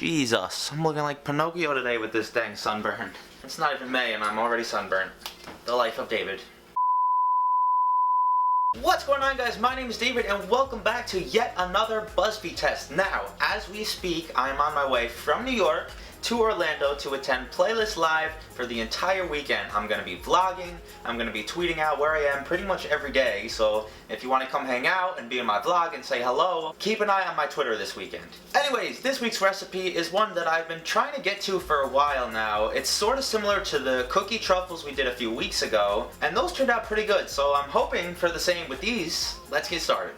Jesus, I'm looking like Pinocchio today with this dang sunburn. It's not even May and I'm already sunburned. The life of David. What's going on, guys? My name is David and welcome back to yet another Buzzfeed test. Now, as we speak, I'm on my way from New York to Orlando to attend Playlist Live for the entire weekend. I'm going to be vlogging, I'm going to be tweeting out where I am pretty much every day, so if you want to come hang out and be in my vlog and say hello, keep an eye on my Twitter this weekend. Anyways, this week's recipe is one that I've been trying to get to for a while now. It's sort of similar to the cookie truffles we did a few weeks ago, and those turned out pretty good, so I'm hoping for the same with these. Let's get started.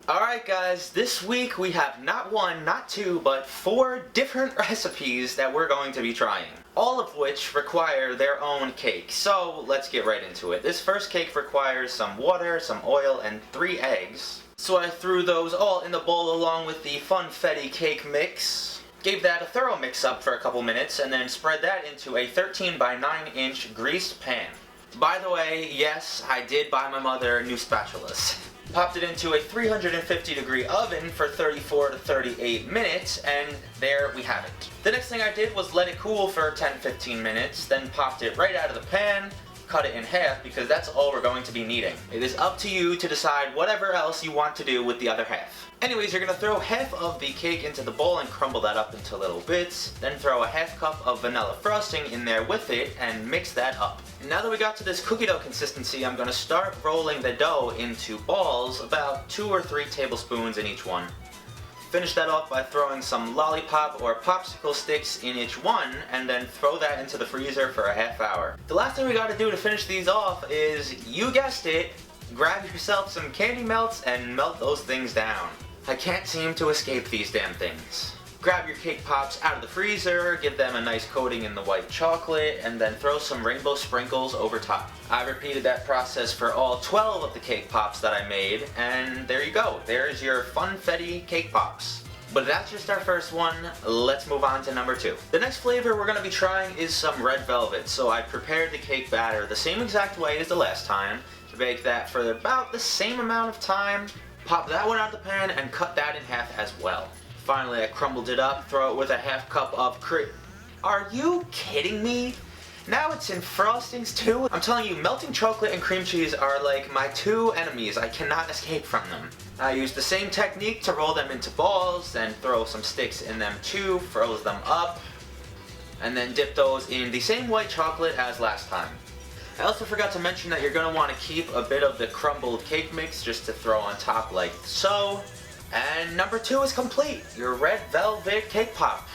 Alright guys, this week we have not one, not two, but 4 different recipes that we're going to be trying. All of which require their own cake. So let's get right into it. This first cake requires some water, some oil, and 3 eggs. So I threw those all in the bowl along with the funfetti cake mix. Gave that a thorough mix up for a couple minutes and then spread that into a 13 by 9 inch greased pan. By the way, yes, I did buy my mother new spatulas. Popped it into a 350-degree oven for 34 to 38 minutes, and there we have it. The next thing I did was let it cool for 10-15 minutes, then popped it right out of the pan, cut it in half because that's all we're going to be needing. It is up to you to decide whatever else you want to do with the other half. Anyways, you're going to throw half of the cake into the bowl and crumble that up into little bits, then throw a half cup of vanilla frosting in there with it and mix that up. And now that we got to this cookie dough consistency, I'm going to start rolling the dough into balls, about 2 or 3 tablespoons in each one. Finish that off by throwing some lollipop or popsicle sticks in each one, and then throw that into the freezer for a half hour. The last thing we got to do to finish these off is, you guessed it, grab yourself some candy melts and melt those things down. I can't seem to escape these damn things. Grab your cake pops out of the freezer, give them a nice coating in the white chocolate, and then throw some rainbow sprinkles over top. I repeated that process for all 12 of the cake pops that I made, and there you go. There's your funfetti cake pops. But that's just our first one. Let's move on to number 2. The next flavor we're going to be trying is some red velvet, so I prepared the cake batter the same exact way as the last time, to bake that for about the same amount of time. Pop that one out of the pan and cut that in half as well. Finally, I crumbled it up, throw it with a half cup of cream. Are you kidding me? Now it's in frostings too? I'm telling you, melting chocolate and cream cheese are like my 2 enemies. I cannot escape from them. I used the same technique to roll them into balls, then throw some sticks in them too, froze them up, and then dip those in the same white chocolate as last time. I also forgot to mention that you're going to want to keep a bit of the crumbled cake mix just to throw on top like so. And number 2 is complete, your red velvet cake pop.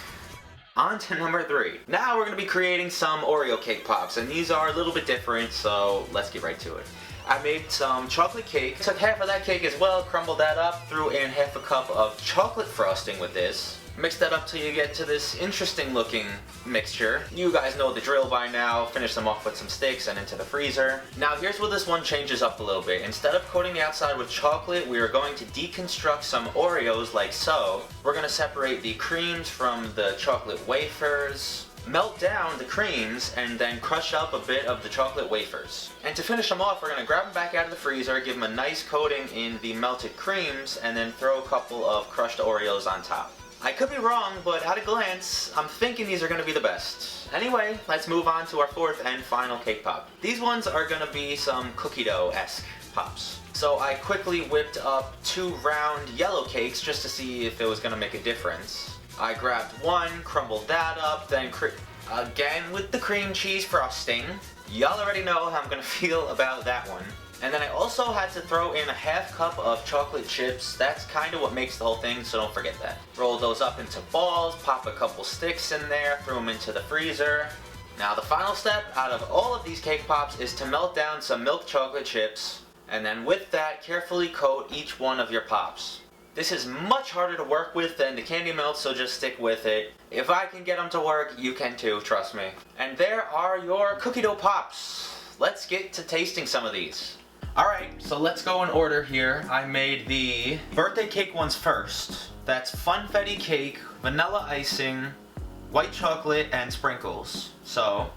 On to number 3. Now we're going to be creating some Oreo cake pops, and these are a little bit different, so let's get right to it. I made some chocolate cake, took half of that cake as well, crumbled that up, threw in half a cup of chocolate frosting with this. Mix that up till you get to this interesting looking mixture. You guys know the drill by now. Finish them off with some sticks and into the freezer. Now here's where this one changes up a little bit. Instead of coating the outside with chocolate, we are going to deconstruct some Oreos like so. We're going to separate the creams from the chocolate wafers, melt down the creams, and then crush up a bit of the chocolate wafers. And to finish them off, we're going to grab them back out of the freezer, give them a nice coating in the melted creams, and then throw a couple of crushed Oreos on top. I could be wrong, but at a glance, I'm thinking these are going to be the best. Anyway, let's move on to our 4th and final cake pop. These ones are going to be some cookie dough-esque pops. So I quickly whipped up 2 round yellow cakes just to see if it was going to make a difference. I grabbed one, crumbled that up, then again with the cream cheese frosting. Y'all already know how I'm going to feel about that one. And then I also had to throw in a half cup of chocolate chips. That's kind of what makes the whole thing, so don't forget that. Roll those up into balls, pop a couple sticks in there, throw them into the freezer. Now the final step out of all of these cake pops is to melt down some milk chocolate chips, and then with that, carefully coat each one of your pops. This is much harder to work with than the candy melts, so just stick with it. If I can get them to work, you can too, trust me. And there are your cookie dough pops. Let's get to tasting some of these. Alright, so let's go in order here. I made the birthday cake ones first. That's funfetti cake, vanilla icing, white chocolate, and sprinkles. So,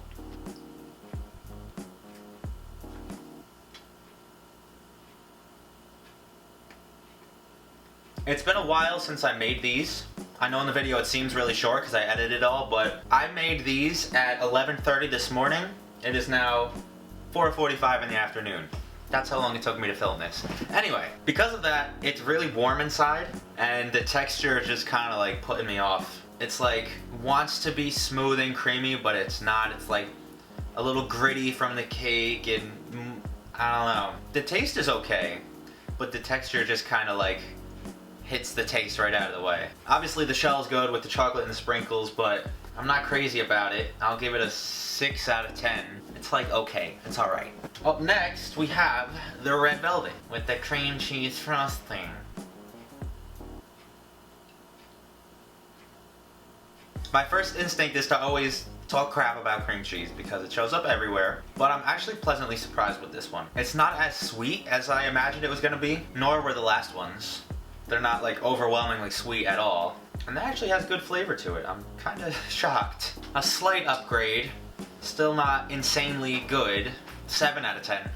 It's been a while since I made these. I know in the video it seems really short because I edited it all, but I made these at 11:30 this morning. It is now 4:45 in the afternoon. That's how long it took me to film this. Anyway, because of that, it's really warm inside, and the texture is just kind of like putting me off. It's like, wants to be smooth and creamy, but it's not. It's like a little gritty from the cake, and I don't know. The taste is okay, but the texture just kind of like hits the taste right out of the way. Obviously the shell's good with the chocolate and the sprinkles, but I'm not crazy about it. I'll give it a 6 out of 10. It's like okay, it's alright. Up next we have the red velvet with the cream cheese frosting. My first instinct is to always talk crap about cream cheese because it shows up everywhere, but I'm actually pleasantly surprised with this one. It's not as sweet as I imagined it was gonna be, nor were the last ones. They're not like overwhelmingly sweet at all. And that actually has good flavor to it. I'm kind of shocked. A slight upgrade. Still not insanely good. 7 out of 10.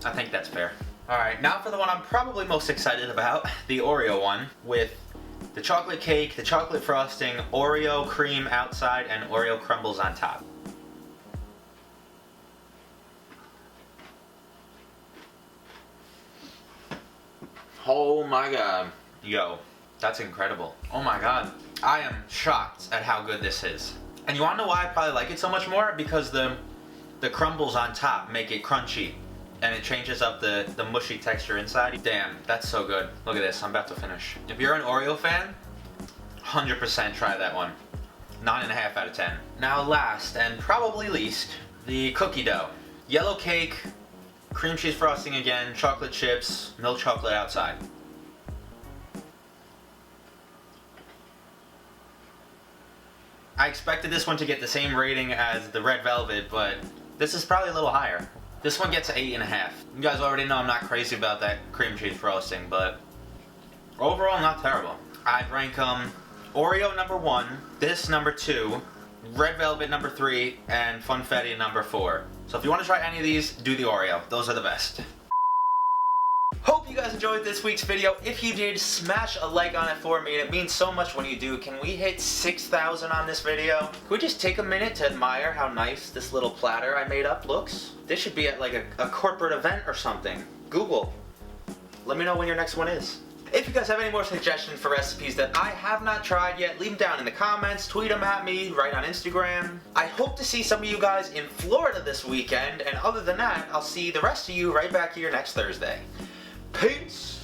I think that's fair. Alright, now for the one I'm probably most excited about. The Oreo one with the chocolate cake, the chocolate frosting, Oreo cream outside, and Oreo crumbles on top. Oh my god. Yo, that's incredible. Oh my god. I am shocked at how good this is. And you wanna know why I probably like it so much more? Because the crumbles on top make it crunchy. And it changes up the mushy texture inside. Damn, that's so good. Look at this, I'm about to finish. If you're an Oreo fan, 100% try that one. 9.5 out of 10. Now last, and probably least, the cookie dough. Yellow cake, cream cheese frosting again, chocolate chips, milk chocolate outside. I expected this one to get the same rating as the red velvet, but this is probably a little higher. This one gets 8.5. You guys already know I'm not crazy about that cream cheese frosting, but overall not terrible. I'd rank Oreo number 1, this number 2, red velvet number 3, and funfetti number 4. So if you want to try any of these, do the Oreo. Those are the best. Hope you guys enjoyed this week's video. If you did, smash a like on it for me. It means so much when you do. Can we hit 6,000 on this video? Can we just take a minute to admire how nice this little platter I made up looks? This should be at like a corporate event or something. Google. Let me know when your next one is. If you guys have any more suggestions for recipes that I have not tried yet, leave them down in the comments, tweet them at me, write on Instagram. I hope to see some of you guys in Florida this weekend, and other than that, I'll see the rest of you right back here next Thursday. Peace!